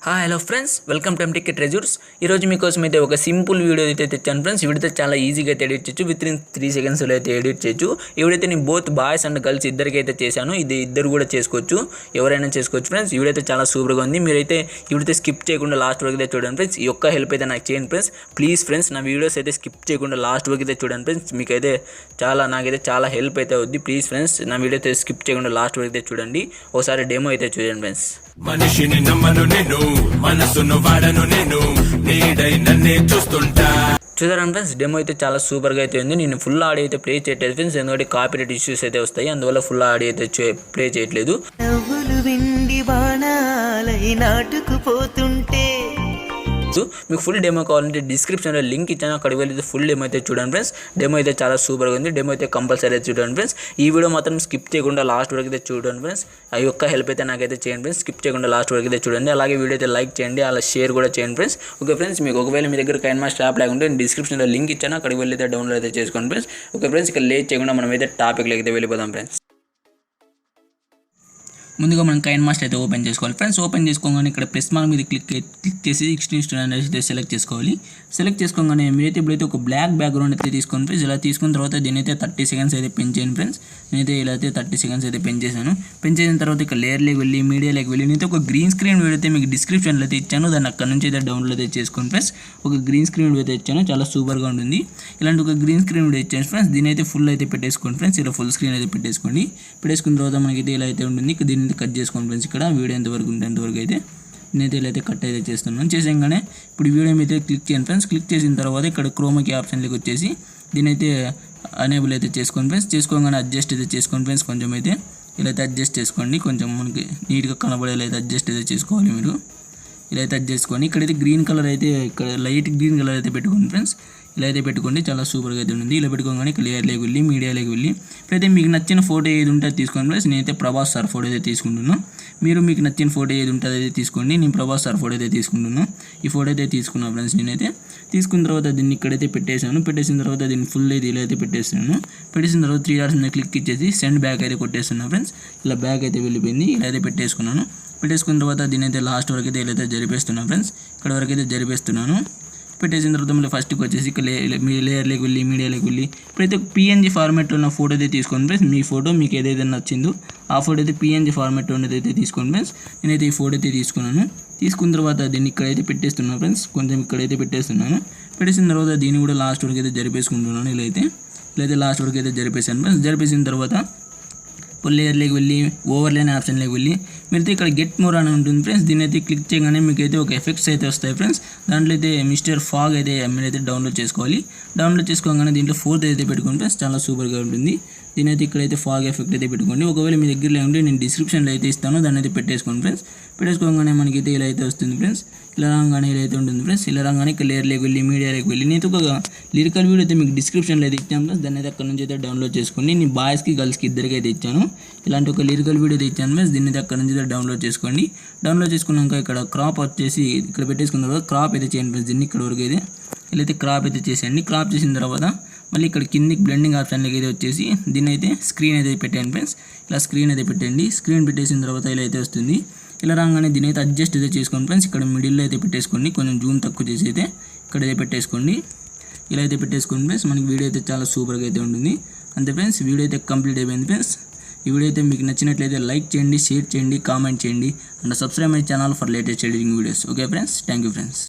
Hi hello friends, welcome to antique treasures. ఈరోజు మీకోసం అయితే ఒక సింపుల్ వీడియో అయితే తెచ్చాను ఫ్రెండ్స్. వీడియో చాలా ఈజీగా అయితే ఎడిట్ చేయొచ్చు, విత్ ఇన్ 3 secondsలో అయితే ఎడిట్ చేయొచ్చు. వీడియో నేను బోత్ బాయ్స్ అండ్ గర్ల్స్ ఇద్దరికి అయితే చేశాను. ఇది ఇద్దరు కూడా చేసుకోవచ్చు, ఎవరైనా చేసుకోవచ్చు ఫ్రెండ్స్. వీడియో అయితే చాలా సూపర్గా ఉంది. మీరైతే వీడియో స్కిప్ చేయకుండా లాస్ట్ వరకు అయితే చూడండి ఫ్రెండ్స్. ఈ యొక్క హెల్ప్ అయితే నాకు చేయండి ఫ్రెండ్స్, ప్లీజ్ ఫ్రెండ్స్. నా వీడియోస్ అయితే స్కిప్ చేయకుండా లాస్ట్ వరకు అయితే చూడండి ఫ్రెండ్స్. మీకైతే నాకైతే చాలా హెల్ప్ అయితే అవుద్ది. ప్లీజ్ ఫ్రెండ్స్, నా వీడియో అయితే స్కిప్ చేయకుండా లాస్ట్ వరకు అయితే చూడండి. ఒకసారి డెమో అయితే చూడండి ఫ్రెండ్స్. మనిషిని నమ్మను నేను, మనసును వాడను నేను, నీడై నన్నే చూస్తుంటా. చూసారా ఫ్రెండ్స్, డెమో అయితే చాలా సూపర్గా అయితే ఉంది. నేను ఫుల్ ఆడియో అయితే ప్లే చేయట్లేదు ఫ్రెండ్స్, ఎందుకంటే కాపీరైట్ ఇష్యూస్ అయితే వస్తాయి, అందువల్ల ఫుల్ ఆడియో అయితే ప్లే చేయట్లేదు. మీకు ఫుల్ డెమో కావాలంటే డిస్క్రిప్షన్లో లింక్ ఇచ్చాను, అక్కడికి వెళ్ళి ఫుల్ డెమో అయితే చూడండి ఫ్రెండ్స్. డెమో అయితే చాలా సూపర్గా ఉంది. డెమో అయితే కంపల్సరీ అయితే చూడండి ఫ్రెండ్స్. ఈ వీడియో మాత్రం స్కిప్ చేయకుండా లాస్ట్ వరకు అయితే చూడండి ఫ్రెండ్స్. ఆ యొక్క హెల్ప్ అయితే నాకైతే చేయండి ఫ్రెండ్స్. స్కిప్ చేయకుండా లాస్ట్ వరకు అయితే చూడండి. అలాగే వీడియో అయితే లైక్ చేయండి, అలా షేర్ కూడా చేయండి ఫ్రెండ్స్. ఓకే ఫ్రెండ్స్, మీకు ఒకవేళ మీ దగ్గర కైన్మాస్టర్ యాప్ లేకుంటే నేను డిస్క్రిప్షన్లో లింక్ ఇచ్చాను, అక్కడికి వెళ్ళి అయితే డౌన్లోడ్ అయితే చేసుకోండి ఫ్రెండ్స్. ఓకే ఫ్రెండ్స్, ఇక్కడ లేట్ చేయకుండా మనం అయితే టాపిక్లో అయితే వెళ్ళిపోదాం ఫ్రెండ్స్. ముందుగా మనం కైన్మాస్టర్ అయితే ఓపెన్ చేసుకోవాలి ఫ్రెండ్స్. ఓపెన్ చేసుకోగానే ఇక్కడ ప్లస్ మార్క్ మీద క్లిక్ చేసి 16 స్టూడెంట్ అయితే సెలెక్ట్ చేసుకోవాలి. సెలెక్ట్ చేసుకోగానే మీరైతే ఇప్పుడైతే ఒక బ్లాక్ బ్యాక్గ్రౌండ్ అయితే తీసుకోండి ఫ్రెండ్స్. ఇలా తీసుకున్న తర్వాత దీనైతే 30 seconds అయితే పెంచేయండి ఫ్రెండ్స్. నేనైతే ఇలా అయితే 30 seconds అయితే పెంచేసాను. పెంచేసిన తర్వాత ఇక్కడ లేయర్లోకి వెళ్ళి మీడియాలోకి వెళ్ళి నేనైతే ఒక గ్రీన్ స్క్రీన్ వీడియో అయితే మీకు డిస్క్రిప్షన్లో అయితే ఇచ్చాను, దాన్ని అక్కడ నుంచి అయితే డౌన్లోడ్ అయితే చేసుకోండి ఫ్రెండ్స్. ఒక గ్రీన్ స్క్రీన్ వీడియో అయితే ఇచ్చాను, చాలా సూపర్గా ఉంటుంది. ఇలాంటి ఒక గ్రీన్ స్క్రీన్ వీడియో ఇచ్చాను ఫ్రెండ్స్. దీని అయితే ఫుల్ అయితే పెట్టేసుకోండి ఫ్రెండ్స్. ఇలా ఫుల్ స్క్రీన్ అయితే పెట్టేసుకోండి. పెట్టేసుకున్న తర్వాత మనకైతే ఇలా అయితే ఉంటుంది. దీన్ని అయితే కట్ చేసుకోండి ఫ్రెండ్స్. ఇక్కడ వీడియో ఎంతవరకు ఉంటే అంతవరకు అయితే నేనైతే ఇలా అయితే కట్ అయితే చేస్తున్నాను. చేసాగానే ఇప్పుడు వీడియో మీద క్లిక్ చేయండి ఫ్రెండ్స్. క్లిక్ చేసిన తర్వాత ఇక్కడ క్రోమాకి ఆప్షన్లోకి వచ్చేసి దీనైతే అనేబుల్ అయితే చేసుకోండి ఫ్రెండ్స్. చేసుకోగానే అడ్జస్ట్ అయితే చేసుకోండి ఫ్రెండ్స్. కొంచెం అయితే ఇలా అయితే అడ్జస్ట్ చేసుకోండి, కొంచెం మనకి నీట్గా కనబడేలా అయితే అడ్జస్ట్ అయితే చేసుకోవాలి మీరు. ఇలా అయితే అడ్జస్ట్ చేసుకొని ఇక్కడైతే గ్రీన్ కలర్ అయితే ఇక్కడ లైట్ గ్రీన్ కలర్ అయితే పెట్టుకోండి ఫ్రెండ్స్. ఇలా అయితే పెట్టుకోండి, చాలా సూపర్గా అయితే ఉంటుంది. ఇలా పెట్టుకోగానే ఇక్కడ లేయర్లోకి వెళ్ళి మీడియాలోకి వెళ్ళి ఇప్పుడైతే మీకు నచ్చిన ఫోటో ఏది ఉంటే తీసుకోండి ఫ్రెండ్స్. నేనైతే ప్రభాస్ సార్ ఫోటో అయితే తీసుకుంటున్నాను. మీరు మీకు నచ్చిన ఫోటో ఏది ఉంటుంది అయితే తీసుకోండి. నేను ప్రభాస్ సార్ ఫోటో అయితే తీసుకుంటున్నాను. ఈ ఫోటో అయితే తీసుకున్నాను ఫ్రెండ్స్. నేనైతే తీసుకున్న తర్వాత దీన్ని ఇక్కడైతే పెట్టేశాను. పెట్టేసిన తర్వాత దీన్ని ఫుల్ అయితే ఇలా అయితే పెట్టేస్తున్నాను. పెట్టేసిన తర్వాత 3 dots మీద క్లిక్ ఇచ్చేసి సెండ్ బ్యాక్ అయితే కొట్టేస్తున్నాను ఫ్రెండ్స్. ఇలా బ్యాక్ అయితే వెళ్ళిపోయింది. ఇలా అయితే పెట్టేసుకున్నాను. పెట్టేసుకున్న తర్వాత దీని అయితే లాస్ట్ వరకు అయితే ఇలా అయితే జరిపేస్తున్నాను ఫ్రెండ్స్. ఇక్కడ వరకు అయితే జరిపేస్తున్నాను. పెట్టేసిన తర్వాత మళ్ళీ ఫస్ట్కి వచ్చేసి ఇక్కడ లేయర్లోకి వెళ్ళి మీడియాలోకి వెళ్ళి ఇప్పుడైతే PNG ఫార్మాట్లో ఉన్న ఫోటో అయితే తీసుకోండి ఫ్రెండ్స్. మీ ఫోటో మీకు ఏదైతే నచ్చిందో ఆ ఫోటో అయితే PNG ఫార్మాట్లో ఉన్నది అయితే తీసుకోండి ఫ్రెండ్స్. నేనైతే ఈ ఫోటో అయితే తీసుకున్నాను. తీసుకున్న తర్వాత దీన్ని ఇక్కడైతే పెట్టేస్తున్నాను ఫ్రెండ్స్. కొంచెం ఇక్కడైతే పెట్టేస్తున్నాను. పెట్టేసిన తర్వాత దీన్ని కూడా లాస్ట్ వరకు అయితే జరిపేసుకుంటున్నాను. ఇలా అయితే లాస్ట్ వరకు అయితే జరిపేసాను ఫ్రెండ్స్. జరిపేసిన తర్వాత లేయర్లోకి వెళ్ళి ఓవర్లైన్ ఆప్షన్లోకి వెళ్ళి మీరైతే ఇక్కడ గెట్ మోర్ అని ఉంటుంది ఫ్రెండ్స్. దీని అయితే క్లిక్ చేయగానే మీకు అయితే ఒక ఎఫెక్ట్స్ అయితే వస్తాయి ఫ్రెండ్స్. దాంట్లో అయితే మిస్టర్ ఫాగ్ అయితే మీరైతే డౌన్లోడ్ చేసుకోవాలి. డౌన్లోడ్ చేసుకోగానే దీంట్లో 4th అయితే పెట్టుకోండి ఫ్రెండ్స్, చాలా సూపర్గా ఉంటుంది. దీని అయితే ఇక్కడైతే ఫాగ్ ఎఫెక్ట్ అయితే పెట్టుకోండి. ఒకవేళ మీ దగ్గర లేకుంటే నేను డిస్క్రిప్షన్లో అయితే ఇస్తాను, దాన్ని అయితే పెట్టేసుకోండి ఫ్రెండ్స్. పెట్టేసుకోగానే మనకైతే ఇలా అయితే వస్తుంది ఫ్రెండ్స్. ఇలా రాగానే ఇలా అయితే ఉంటుంది ఫ్రెండ్స్. ఇలా రాగానే ఇక్కడ లేయర్లోకి వెళ్ళి మీడియాలోకి వెళ్ళి నేను ఒక లిరికల్ వీడియో అయితే మీకు డిస్క్రిప్షన్లో అయితే ఇచ్చాను ఫ్రెండ్స్. దాన్ని అయితే అక్కడ నుంచి అయితే డౌన్లోడ్ చేసుకోండి. నేను బాయ్స్కి గర్ల్స్కి ఇద్దరికి అయితే ఇచ్చాను. ఇలాంటి ఒక లిరికల్ వీడియో అయితే ఇచ్చాను ఫ్రెండ్స్. దీన్ని అయితే అక్కడ నుంచి అయితే డౌన్లోడ్ చేసుకోండి. డౌన్లోడ్ చేసుకున్నాక ఇక్కడ క్రాప్ వచ్చేసి ఇక్కడ పెట్టేసుకున్న తర్వాత క్రాప్ అయితే చేయండి ఫ్రెండ్స్. దీన్ని ఇక్కడ వరకు అయితే ఇలా అయితే క్రాప్ అయితే చేసేయండి. క్రాప్ చేసిన తర్వాత మళ్ళీ ఇక్కడ కిందికి బ్లెండింగ్ ఆప్షన్లోకి అయితే వచ్చేసి దీన్ని అయితే స్క్రీన్ అయితే పెట్టండి ఫ్రెండ్స్. ఇలా స్క్రీన్ అయితే పెట్టండి. స్క్రీన్ పెట్టేసిన తర్వాత ఇలా అయితే వస్తుంది. ఇలా రాగానే దీని అయితే అడ్జస్ట్ అయితే చేసుకోండి ఫ్రెండ్స్. ఇక్కడ మిడిల్లో అయితే పెట్టేసుకోండి, కొంచెం జూమ్ తక్కువ చేసి అయితే ఇక్కడ అయితే పెట్టేసుకోండి. ఇలా అయితే పెట్టేసుకోండి ఫ్రెండ్స్. మనకి వీడియో అయితే చాలా సూపర్గా అయితే ఉంటుంది. అంతే ఫ్రెండ్స్, వీడియో అయితే కంప్లీట్ అయిపోయింది ఫ్రెండ్స్. ఈ వీడియో అయితే మీకు నచ్చినట్లయితే లైక్ చేయండి, షేర్ చేయండి, కామెంట్ చేయండి and subscribe my channel for latest editing videos. Okay friends, thank you friends.